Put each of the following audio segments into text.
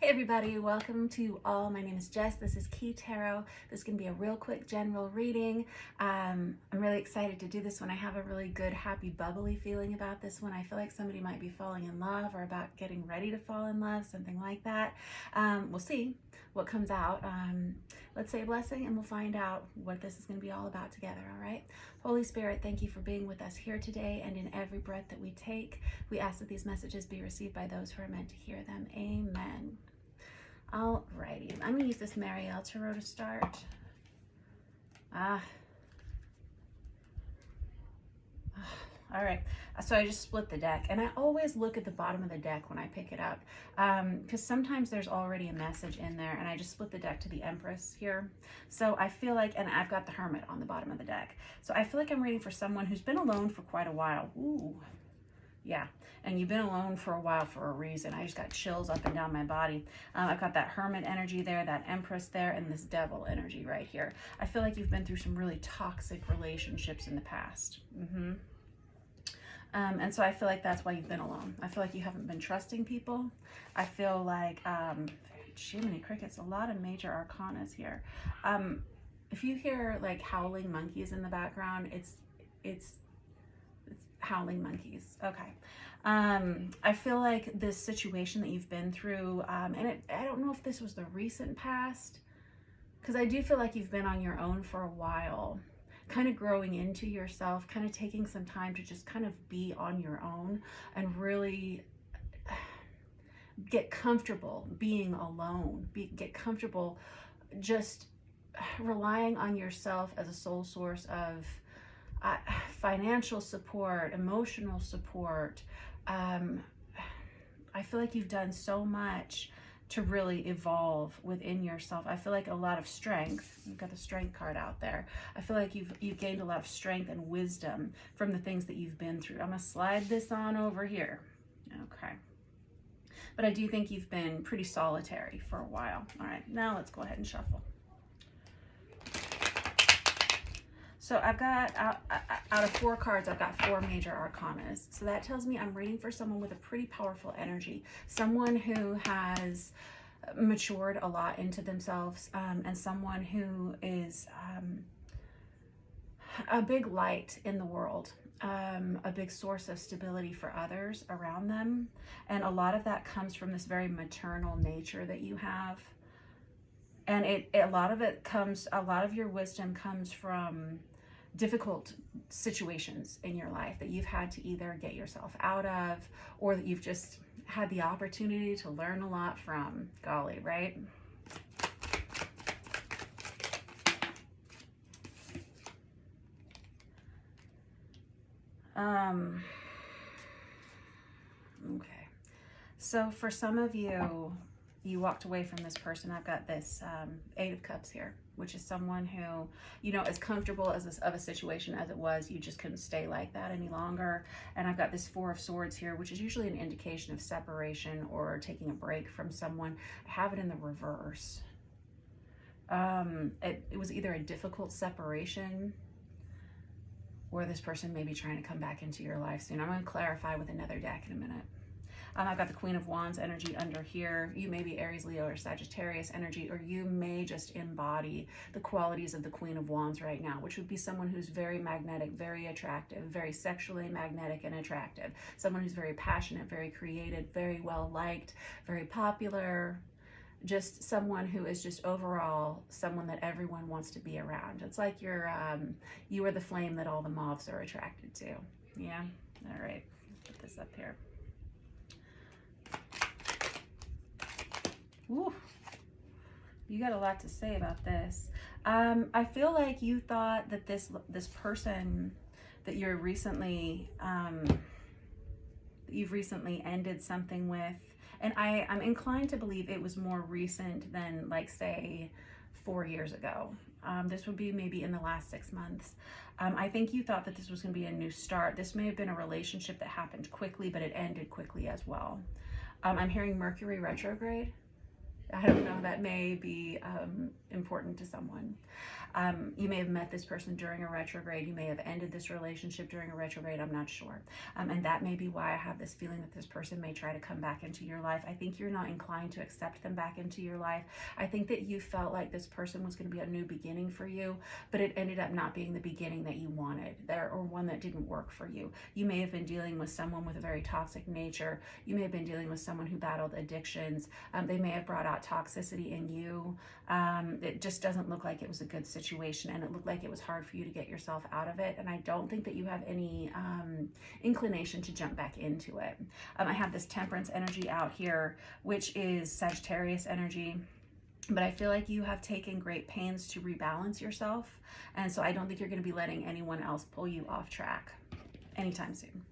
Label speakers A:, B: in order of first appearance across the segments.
A: Hey everybody, welcome to all. My name is Jess. This is Key Tarot. This can be a real quick general reading. I'm really excited to do this one. I have a really good, happy, bubbly feeling about this one. I feel like somebody might be falling in love or about getting ready to fall in love, something like that. We'll see what comes out. Let's say a blessing and we'll find out what this is going to be all about together, all right? Holy Spirit, thank you for being with us here today and in every breath that we take. We ask that these messages be received by those who are meant to hear them. Amen. Alrighty, I'm going to use this Marielle Tarot to start. All right, so I just split the deck, and I always look at the bottom of the deck when I pick it up, because sometimes there's already a message in there, and I just split the deck to the Empress here. So I feel like, and I've got the Hermit on the bottom of the deck, so I feel like I'm reading for someone who's been alone for quite a while. Ooh. Yeah, and you've been alone for a while for a reason. I just got chills up and down my body. I've got that Hermit energy there, that Empress there, and this Devil energy right here. I feel like you've been through some really toxic relationships in the past. And so I feel like that's why you've been alone. I feel like you haven't been trusting people. I feel like, Jiminy Crickets, a lot of major arcanas here. If you hear like howling monkeys in the background, it's howling monkeys. Okay. I feel like this situation that you've been through, and I don't know if this was the recent past, because I do feel like you've been on your own for a while, kind of growing into yourself, kind of taking some time to just kind of be on your own and really get comfortable being alone, get comfortable just relying on yourself as a sole source of financial support, emotional support. I feel like you've done so much to really evolve within yourself. I feel like a lot of strength. You've got the Strength card out there. I feel like you've gained a lot of strength and wisdom from the things that you've been through. I'm gonna slide this on over here. Okay. But I do think you've been pretty solitary for a while. All right, now let's go ahead and shuffle. So I've got, out of 4 cards, I've got 4 major arcanas. So that tells me I'm reading for someone with a pretty powerful energy, someone who has matured a lot into themselves, and someone who is a big light in the world, a big source of stability for others around them. And a lot of that comes from this very maternal nature that you have. And a lot of your wisdom comes from difficult situations in your life that you've had to either get yourself out of, or that you've just had the opportunity to learn a lot from. Golly, right? Okay. So for some of you, you walked away from this person. I've got this 8 of Cups here, which is someone who, you know, as comfortable of a situation as it was, you just couldn't stay like that any longer. And I've got this 4 of Swords here, which is usually an indication of separation or taking a break from someone. I have it in the reverse. It was either a difficult separation, or this person may be trying to come back into your life soon. I'm going to clarify with another deck in a minute. I've got the Queen of Wands energy under here. You may be Aries, Leo, or Sagittarius energy, or you may just embody the qualities of the Queen of Wands right now, which would be someone who's very magnetic, very attractive, very sexually magnetic and attractive. Someone who's very passionate, very creative, very well liked, very popular. Just someone who is just overall someone that everyone wants to be around. It's like you are the flame that all the moths are attracted to. Yeah? All right. Let's put this up here. Ooh, you got a lot to say about this. I feel like you thought that this person that you've recently ended something with, and I'm inclined to believe it was more recent than, like, say 4 years ago. This would be maybe in the last 6 months. I think you thought that this was going to be a new start. This may have been a relationship that happened quickly, but it ended quickly as well. I'm hearing Mercury retrograde. I don't know, that may be important to someone. You may have met this person during a retrograde. You may have ended this relationship during a retrograde. I'm not sure. And that may be why I have this feeling that this person may try to come back into your life. I think you're not inclined to accept them back into your life. I think that you felt like this person was going to be a new beginning for you, but it ended up not being the beginning that you wanted there, or one that didn't work for you. You may have been dealing with someone with a very toxic nature. You may have been dealing with someone who battled addictions. They may have brought out toxicity in you. It just doesn't look like it was a good situation, and it looked like it was hard for you to get yourself out of it. And I don't think that you have any inclination to jump back into it. I have this Temperance energy out here, which is Sagittarius energy. But I feel like you have taken great pains to rebalance yourself. And so I don't think you're going to be letting anyone else pull you off track anytime soon.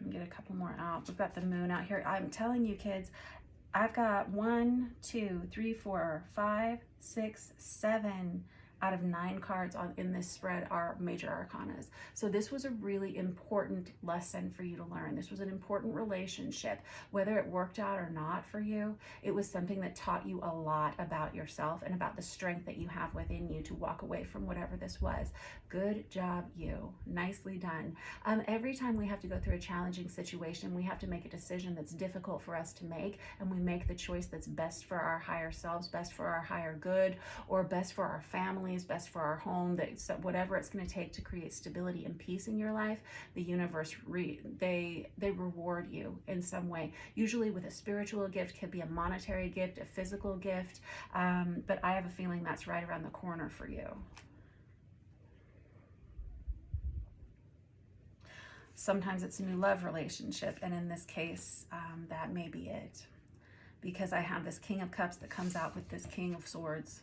A: Get a couple more out. We've got the moon out here. I'm telling you, kids, I've got 1, 2, 3, 4, 5, 6, 7 out of 9 cards in this spread are major arcanas. So this was a really important lesson for you to learn. This was an important relationship. Whether it worked out or not for you, it was something that taught you a lot about yourself and about the strength that you have within you to walk away from whatever this was. Good job, you. Nicely done. Every time we have to go through a challenging situation, we have to make a decision that's difficult for us to make, and we make the choice that's best for our higher selves, best for our higher good, or best for our family, best for our home, whatever it's going to take to create stability and peace in your life. The universe, they reward you in some way, usually with a spiritual gift, could be a monetary gift, a physical gift, but I have a feeling that's right around the corner for you. Sometimes it's a new love relationship, and in this case, that may be it, because I have this King of Cups that comes out with this King of Swords.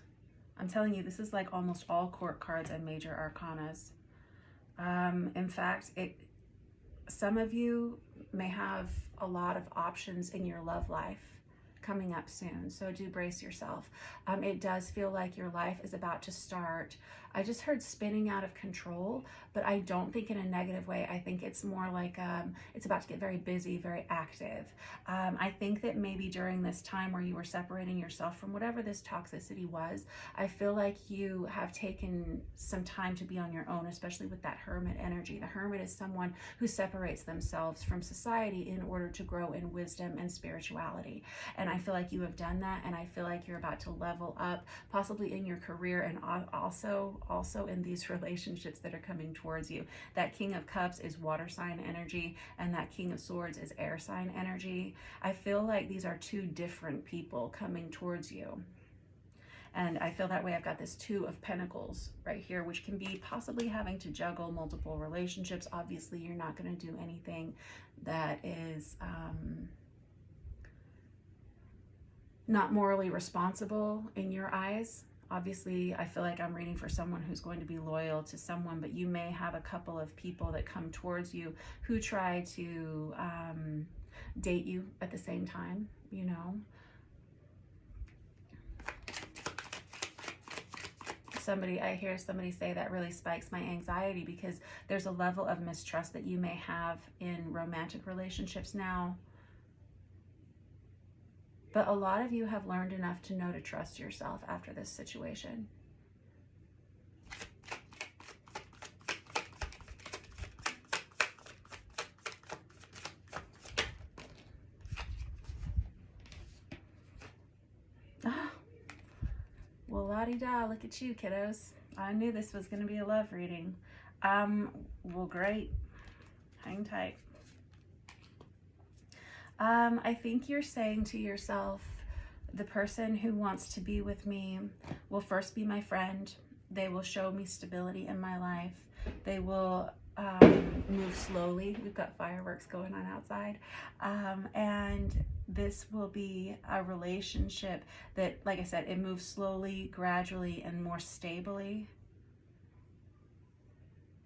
A: I'm telling you, this is like almost all court cards and major arcanas. In fact, some of you may have a lot of options in your love life coming up soon, so do brace yourself. It does feel like your life is about to start. I just heard spinning out of control, but I don't think in a negative way. I think it's more like it's about to get very busy, very active. I think that maybe during this time where you were separating yourself from whatever this toxicity was, I feel like you have taken some time to be on your own, especially with that Hermit energy. The Hermit is someone who separates themselves from society in order to grow in wisdom and spirituality. And I feel like you have done that, and I feel like you're about to level up, possibly in your career, and also in these relationships that are coming towards you. That King of Cups is water sign energy, and that King of Swords is air sign energy. I feel like these are two different people coming towards you. And I feel that way. I've got this Two of Pentacles right here, which can be possibly having to juggle multiple relationships. Obviously, you're not going to do anything that is not morally responsible in your eyes. Obviously, I feel like I'm reading for someone who's going to be loyal to someone, but you may have a couple of people that come towards you who try to date you at the same time, you know. I hear somebody say that really spikes my anxiety, because there's a level of mistrust that you may have in romantic relationships now. But a lot of you have learned enough to know to trust yourself after this situation. Well, la-di-da, look at you, kiddos. I knew this was going to be a love reading. Well, great. Hang tight. I think you're saying to yourself, the person who wants to be with me will first be my friend. They will show me stability in my life. They will move slowly. We've got fireworks going on outside. And this will be a relationship that, like I said, it moves slowly, gradually, and more stably.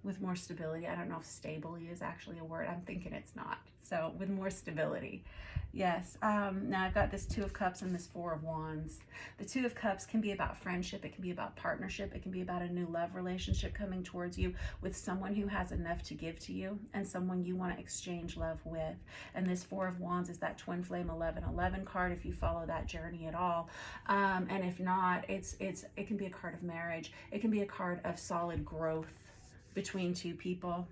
A: with more stability. I don't know if stably is actually a word. I'm thinking it's not. So with more stability. Yes. Now I've got this Two of Cups and this Four of Wands. The Two of Cups can be about friendship. It can be about partnership. It can be about a new love relationship coming towards you with someone who has enough to give to you and someone you want to exchange love with. And this Four of Wands is that twin flame 1111 card if you follow that journey at all. And if not, it can be a card of marriage. It can be a card of solid growth between two people.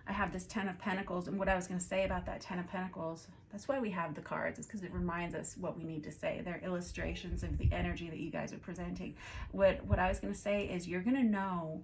A: I have this Ten of Pentacles, and what I was going to say about that Ten of Pentacles, that's why we have the cards, is because it reminds us what we need to say. They're illustrations of the energy that you guys are presenting. What I was going to say is you're going to know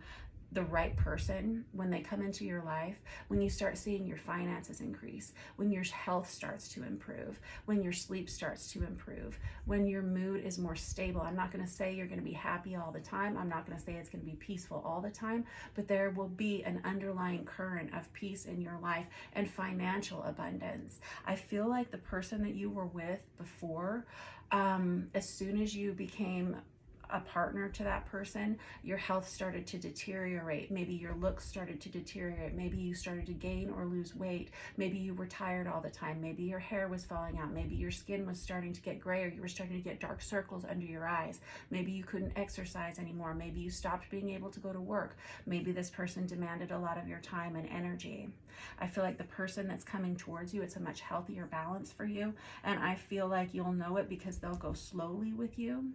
A: the right person when they come into your life, when you start seeing your finances increase, when your health starts to improve, when your sleep starts to improve, when your mood is more stable. I'm not going to say you're going to be happy all the time. I'm not going to say it's going to be peaceful all the time, but there will be an underlying current of peace in your life and financial abundance. I feel like the person that you were with before, as soon as you became a partner to that person, your health started to deteriorate. Maybe your looks started to deteriorate. Maybe you started to gain or lose weight. Maybe you were tired all the time. Maybe your hair was falling out. Maybe your skin was starting to get gray, or you were starting to get dark circles under your eyes. Maybe you couldn't exercise anymore. Maybe you stopped being able to go to work. Maybe this person demanded a lot of your time and energy. I feel like the person that's coming towards you, it's a much healthier balance for you. And I feel like you'll know it because they'll go slowly with you.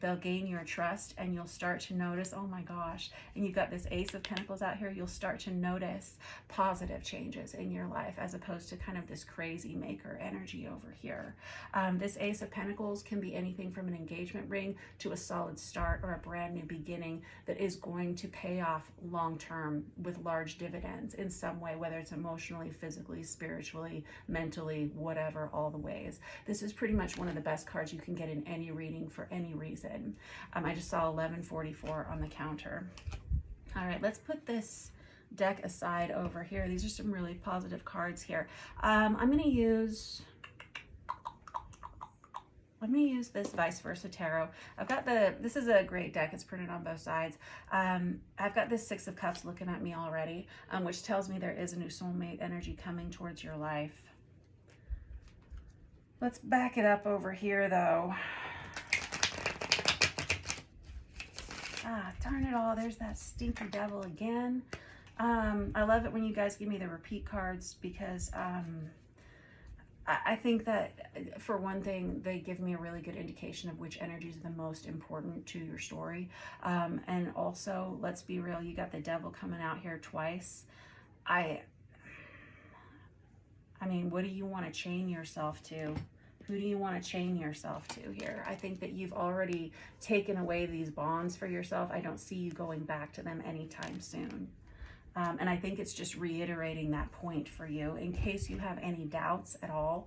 A: They'll gain your trust, and you'll start to notice, oh my gosh, and you've got this Ace of Pentacles out here, you'll start to notice positive changes in your life as opposed to kind of this crazy maker energy over here. This Ace of Pentacles can be anything from an engagement ring to a solid start or a brand new beginning that is going to pay off long-term with large dividends in some way, whether it's emotionally, physically, spiritually, mentally, whatever, all the ways. This is pretty much one of the best cards you can get in any reading for any reason. I just saw 1144 on the counter. All right, let's put this deck aside over here. These are some really positive cards here. I'm going to use this Vice Versa Tarot. I've got this is a great deck. It's printed on both sides. I've got this Six of Cups looking at me already, which tells me there is a new soulmate energy coming towards your life. Let's back it up over here though. Ah, darn it all, there's that stinky devil again. I love it when you guys give me the repeat cards because I think that, for one thing, they give me a really good indication of which energies are the most important to your story. And also, let's be real, you got the devil coming out here twice. I mean, what do you want to chain yourself to? Who do you want to chain yourself to here? I think that you've already taken away these bonds for yourself. I don't see you going back to them anytime soon. And I think it's just reiterating that point for you. In case you have any doubts at all,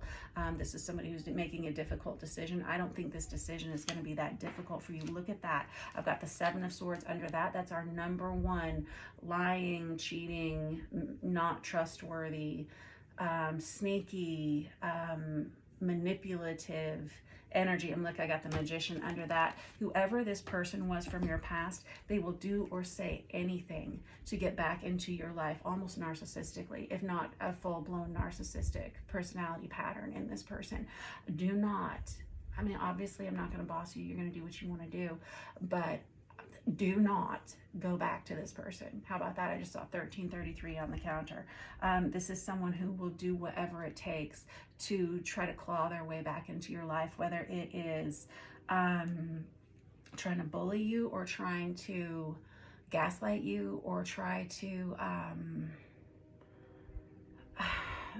A: this is somebody who's making a difficult decision. I don't think this decision is going to be that difficult for you. Look at that. I've got the Seven of Swords under that. That's our number one lying, cheating, not trustworthy, sneaky, manipulative energy. And look, I got the Magician under that. Whoever this person was from your past, they will do or say anything to get back into your life, almost narcissistically, if not a full-blown narcissistic personality pattern in this person. Do not, I mean, obviously I'm not going to boss you. You're going to do what you want to do, but do not go back to this person. How about that? I just saw 1333 on the counter. This is someone who will do whatever it takes to try to claw their way back into your life, whether it is trying to bully you or trying to gaslight you or try to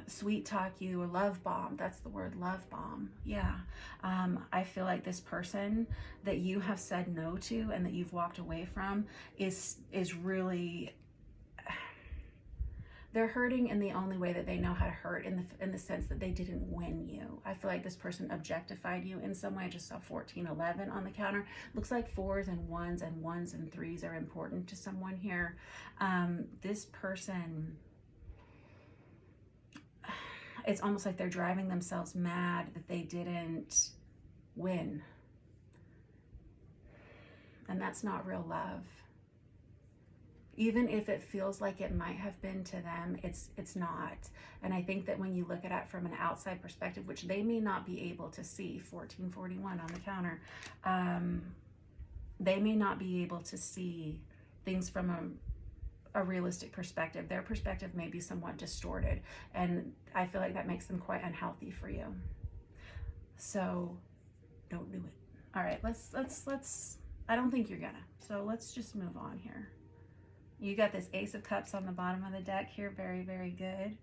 A: sweet talk you or love bomb. That's the word, love bomb. Yeah. I feel like this person that you have said no to and that you've walked away from is really, they're hurting in the only way that they know how to hurt, in the sense that they didn't win you. I feel like this person objectified you in some way. I just saw 1411 on the counter. Looks like 4s and 1s and 1s and 3s are important to someone here. This person, it's almost like they're driving themselves mad that they didn't win. And that's not real love. Even if it feels like it might have been to them, it's not. And I think that when you look at it from an outside perspective, which they may not be able to see, 1441 on the counter, they may not be able to see things from a realistic perspective. Their perspective may be somewhat distorted, and I feel like that makes them quite unhealthy for you. So don't do it. All right, let's I don't think you're gonna. So let's just move on here. You got this Ace of Cups on the bottom of the deck here. Very, very good.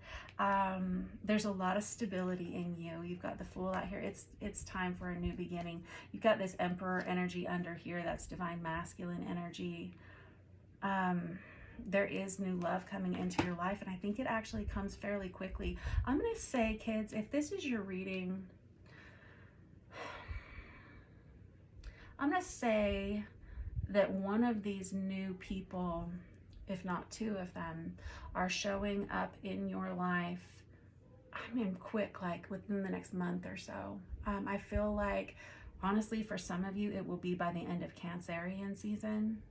A: There's a lot of stability in you. You've got the Fool out here. It's time for a new beginning. You've got this Emperor energy under here. That's divine masculine energy. There is new love coming into your life, and I think it actually comes fairly quickly. I'm going to say, kids, if this is your reading, I'm going to say that one of these new people, if not two of them, are showing up in your life, I mean, quick, like within the next month or so. I feel like, honestly, for some of you, it will be by the end of Cancerian season.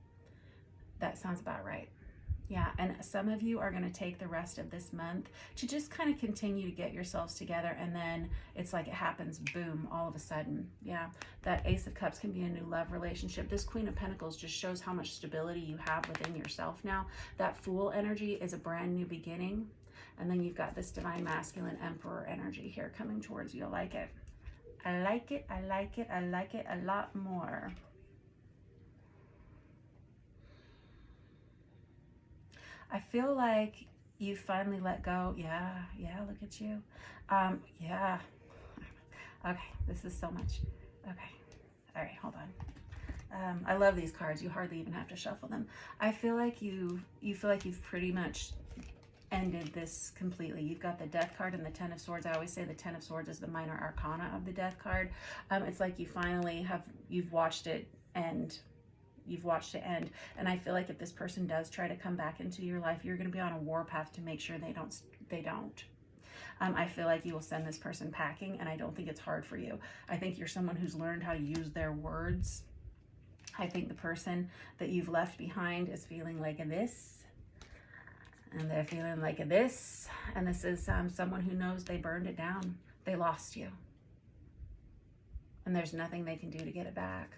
A: That sounds about right. Yeah, and some of you are going to take the rest of this month to just kind of continue to get yourselves together, and then it's like it happens, boom, all of a sudden. Yeah, that Ace of Cups can be a new love relationship. This Queen of Pentacles just shows how much stability you have within yourself now. That Fool energy is a brand new beginning, and then you've got this divine masculine Emperor energy here coming towards you. I like it. I like it. I like it. I like it a lot more. I feel like you finally let go. Yeah, look at you. Yeah. Okay, this is so much. Okay, all right, hold on. I love these cards. You hardly even have to shuffle them. I feel like you feel like you've pretty much ended this completely. You've got the Death card and the Ten of Swords. I always say the Ten of Swords is the minor arcana of the Death card. It's like you finally you've watched it end. You've watched it end. And I feel like if this person does try to come back into your life, you're going to be on a warpath to make sure they don't. I feel like you will send this person packing, and I don't think it's hard for you. I think you're someone who's learned how to use their words. I think the person that you've left behind is feeling like this, and they're feeling like this, and this is someone who knows they burned it down. They lost you, and there's nothing they can do to get it back.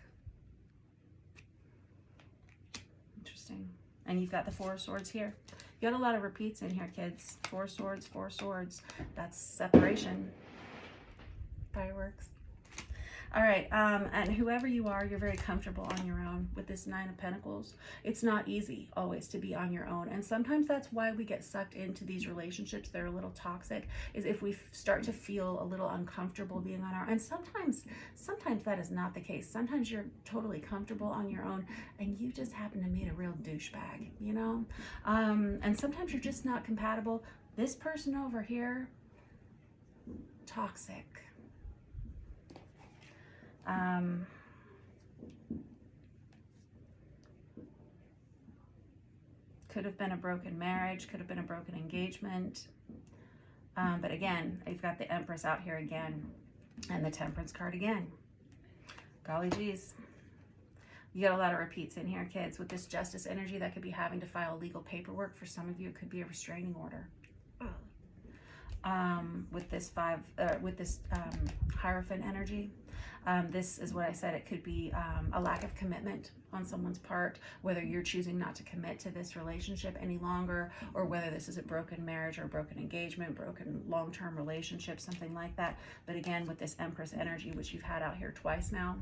A: Interesting. And you've got the Four of Swords here. You got a lot of repeats in here, kids. Four swords, four swords. That's separation. Fireworks. All right, and whoever you are, you're very comfortable on your own with this Nine of Pentacles. It's not easy always to be on your own, and sometimes that's why we get sucked into these relationships that are a little toxic, is if we start to feel a little uncomfortable being on our own. And sometimes that is not the case. Sometimes you're totally comfortable on your own, and you just happen to meet a real douchebag, you know? And sometimes you're just not compatible. This person over here, toxic. Could have been a broken marriage, could have been a broken engagement. But again, you've got the Empress out here again, and the Temperance card again. Golly geez. You got a lot of repeats in here, kids. With this Justice energy, that could be having to file legal paperwork. For some of you, it could be a restraining order. With this Hierophant energy, this is what I said. It could be a lack of commitment on someone's part, whether you're choosing not to commit to this relationship any longer, or whether this is a broken marriage or a broken engagement, broken long-term relationship, something like that. But again, with this Empress energy, which you've had out here twice now,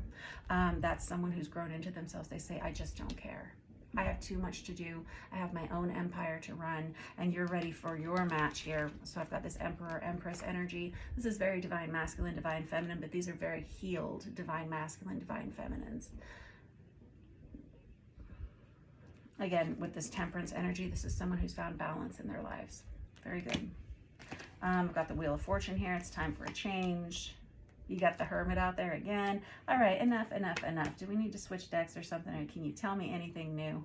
A: that's someone who's grown into themselves. They say, I just don't care. I have too much to do. I have my own empire to run, and you're ready for your match here. So I've got this Emperor, Empress energy. This is very divine masculine, divine feminine, but these are very healed divine masculine, divine feminines. Again, with this Temperance energy, this is someone who's found balance in their lives. Very good. I've got the Wheel of Fortune here. It's time for a change. You got the Hermit out there again. All right, enough. Do we need to switch decks or something? Or can you tell me anything new?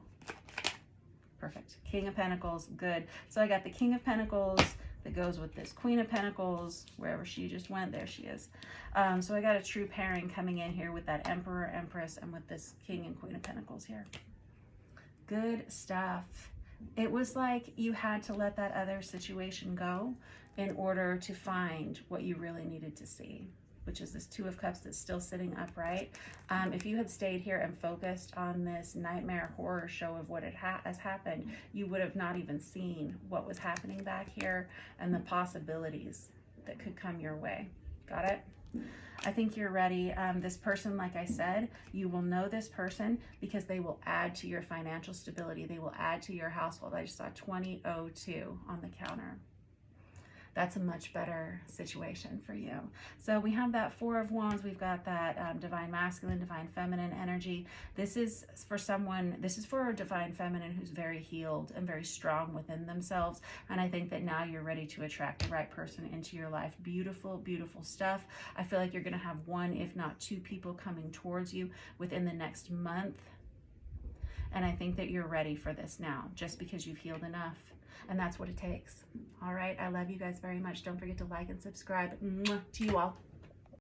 A: Perfect. King of Pentacles, good. So I got the King of Pentacles that goes with this Queen of Pentacles. Wherever she just went, there she is. So I got a true pairing coming in here with that Emperor, Empress, and with this King and Queen of Pentacles here. Good stuff. It was like you had to let that other situation go in order to find what you really needed to see, which is this Two of Cups that's still sitting upright. If you had stayed here and focused on this nightmare horror show of what has happened, you would have not even seen what was happening back here and the possibilities that could come your way. Got it? I think you're ready. This person, like I said, you will know this person because they will add to your financial stability. They will add to your household. I just saw 2002 on the counter. That's a much better situation for you. So we have that Four of Wands. We've got that divine masculine, divine feminine energy. This is for someone, this is for a divine feminine who's very healed and very strong within themselves. And I think that now you're ready to attract the right person into your life. Beautiful, beautiful stuff. I feel like you're going to have one, if not two people coming towards you within the next month. And I think that you're ready for this now, just because you've healed enough. And that's what it takes. All right. I love you guys very much. Don't forget to like and subscribe. Mwah, to you all.